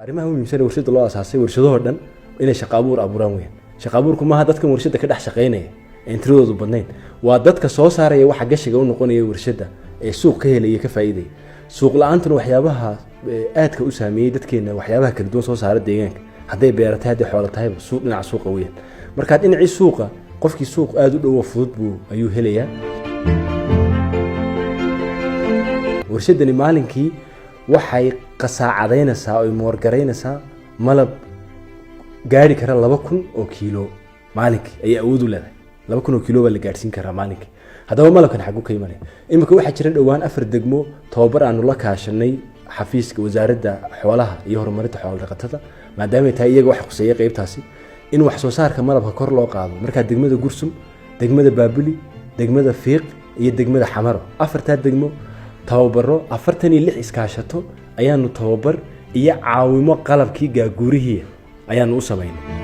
arrimaha muhiimsan warshada loo asaasay warshadaha dhan inay shaqo abuur abuuraan weyn. Shaqo abuurku maaha dadka warshada ka dhex shaqeynaya ee intiradoodu badnayn, waa dadka soo saaraya waxa gashiga u noqonaya warshada ee suuq ka helaya ka faa'iiday. Suuq la'aantuna waxyaabaha aadka u saameeyay dadkeena waxyaabaha kala duwan soo saara deegaanka, hadday beeratahay hadday xoolo tahayba suuq dhinaca suuqa weyn. Marka dhinacii suuqa qofkii suuq aad u dhow fudud buu ayuu helayaa. warshadani maalinkii waxay qasaacadaynaysaa oo moorgaraynaysaa malab gaari kara 2000 oo kiilo maalinkii ay awood u leedahay. 2000 oo kiilo baa la gaarsiin karaa maalinkii. haddaba malabkan xaggu ka imanaya imika waxaa jira dhawaan 4 degmo tababar aanu la kaashanay xafiiska wasaaradda xoolaha iyo horumarinta xoolo dhaqatada, maadaama ay tahay iyaga wax khuseeya qaybtaasi in wax soo saarka malabka kor loo qaado. marka degmada Gursum, degmada Baabuli, degmada Fiiq iyo degmada Xamaro, afarta degmo tababaro 46 iskaashato ayaanu tababar iyo caawimo qalabkii gaaguurihii ayaanu u sameynay.